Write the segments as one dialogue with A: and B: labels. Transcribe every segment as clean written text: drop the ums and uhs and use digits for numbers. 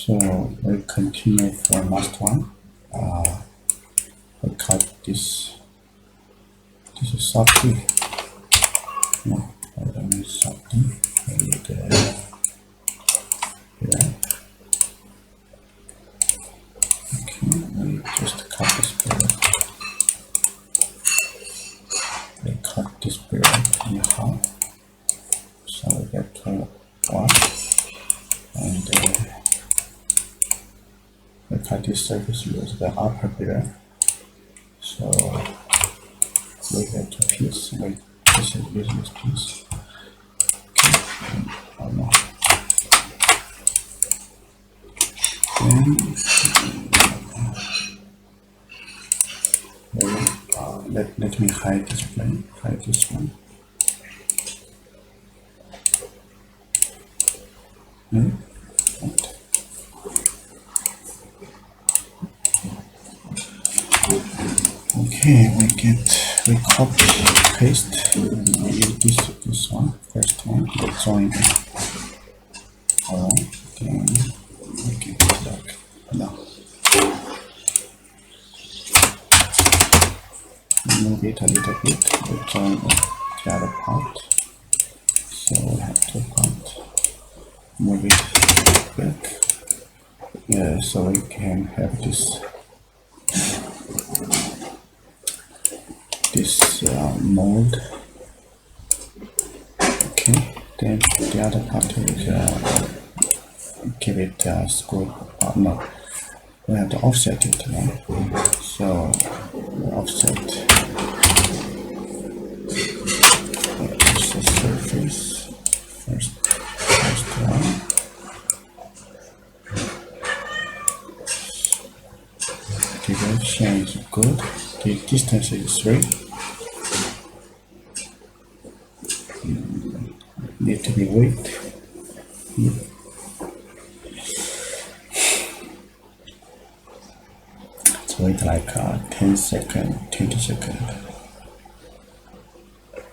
A: So we'll continue for last one. We'll cut this. This is something. No, I don't need something. I need here. Okay, we just cut this period. We cut this period in half. So we get to 1. And we cut this surface with the upper period. So we get a piece. This is using this piece. Okay. Oh no. Then let me hide this plane. Hide this one. Okay, we copy paste. We use this one, first one, the join. Alright, then we get it like no. Move it a little bit, we join the other part. So we have 2 parts. Move it back. Yeah, so we can have this mold. Okay, then the other part is give it screw. No, we have to offset it now. So we offset the surface first one. Direction is good. The distance is 3. Need to be wait. So wait like 10 seconds, 20 seconds.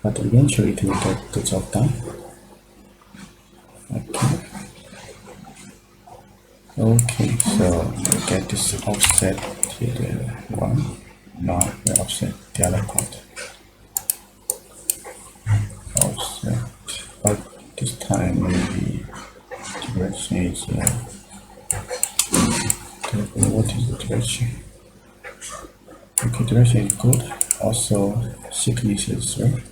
A: But eventually it will get the job done. Okay, so we get this offset to the one. Now we offset the other part. Offset, but this time maybe direction is what is the direction? Okay, direction is good. Also thickness is 3.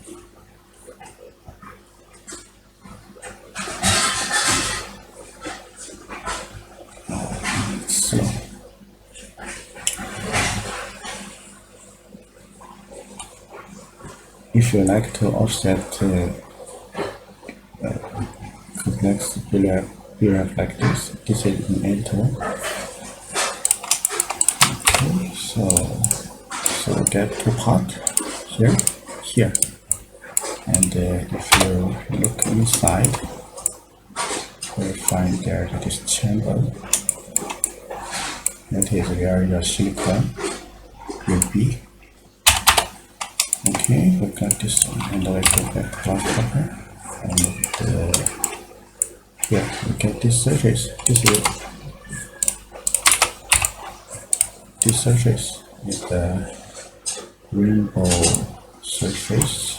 A: So if you like to offset complex billiard like this is an end tool. Okay, so we get 2 parts here, and if you look inside, you'll find there this chamber. That is where your silicone will be. Okay, we got this one, and I go back to glass cover, and here we get this surface. This surface is the rainbow surface.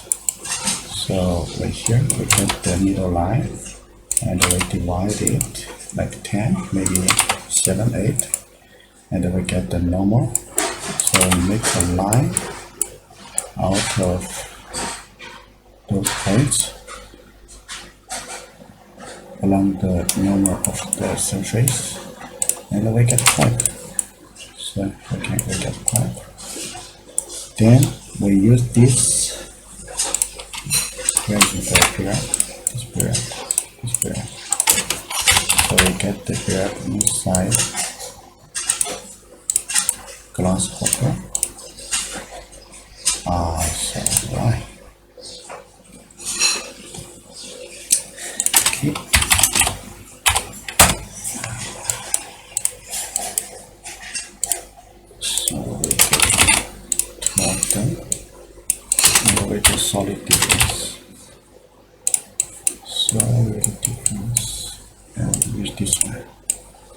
A: So right here we get the middle line, and we divide it like 10, maybe 7, 8, and then we get the normal. So we make a line out of those points along the normal of the surface, and then we get pipe. So okay, we get pipe. Then we use this. Where is the period? This period. So we get the period inside glass hopper. So right. Okay. So we get 2 of them. And we get solid difference. Solid difference. And use this one.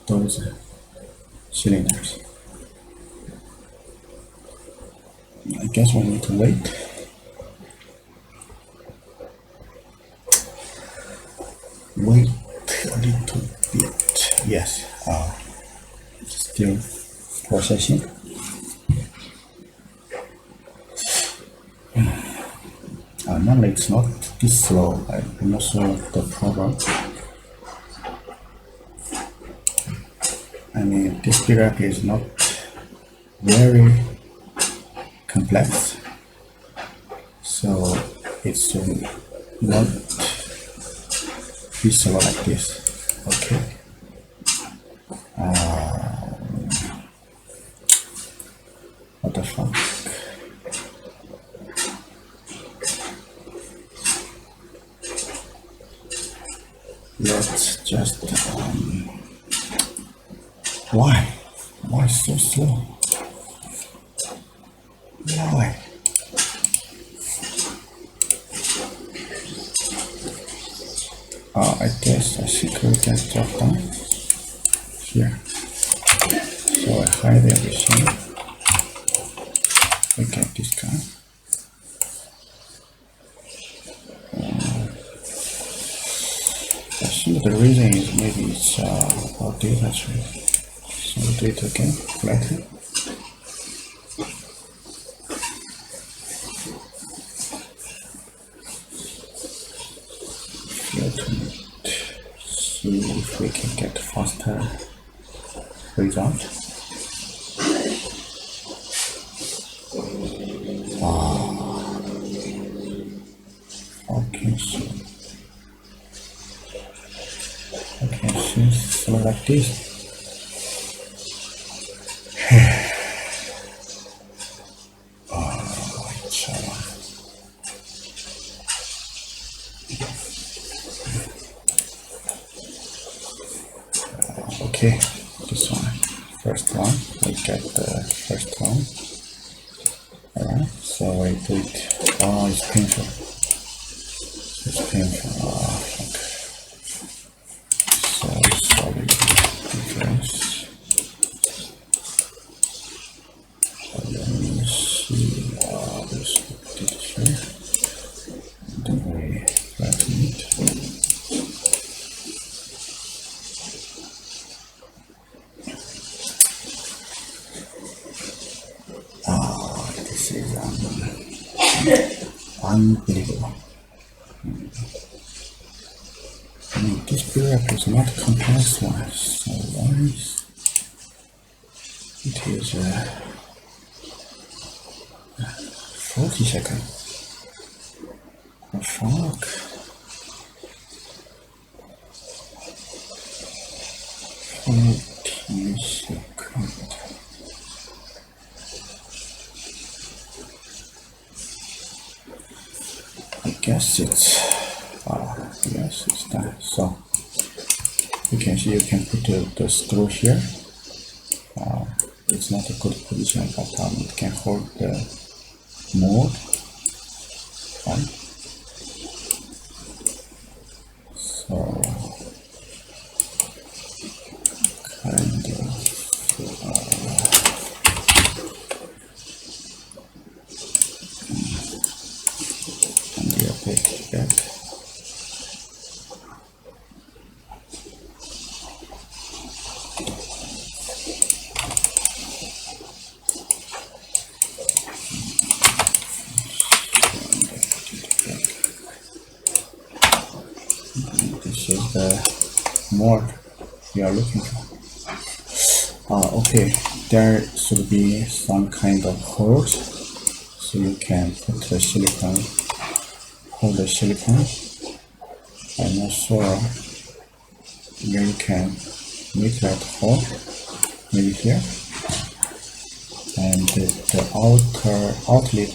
A: those cylinders. I guess we need to wait. Wait a little bit. Yes, still processing. Normally it's not this slow. I'm not sure of the problem. I mean, this period is not very complex, so it should not be slow like this. Okay. What the fuck? Let's just why so slow? Why? I guess I think we can drop down here. So I hide everything. We get this guy. I think the reason is maybe it's our data tree. So we'll do it again, flatten. See if we can get faster result. Okay, so so like this. Okay, this one, first one, we get the first one. Alright, so we do it. Oh, it's painful. It's painful. Oh, fuck. So solid difference. Let me see. This picture. Then we flatten it. This is unbelievable. I mean, this period is not a complex one, so why is it is 40 seconds? Oh, fuck. 40 seconds. I guess it's yes, it's done. So you can see you can put the screw here. It's not a good position, but it can hold the mode. Right? So kind of back. This is the mode we are looking for. Okay, there should be some kind of holes, so you can put the silicone. Hold the silicone. I'm not sure where you can make that hole. Maybe here. And the outer outlet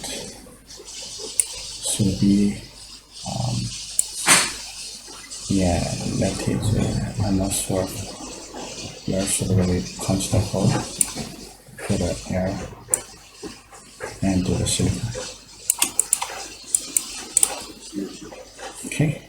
A: should be yeah, that is I'm not sure where should we punch the hole for the air and do the silicone. Okay.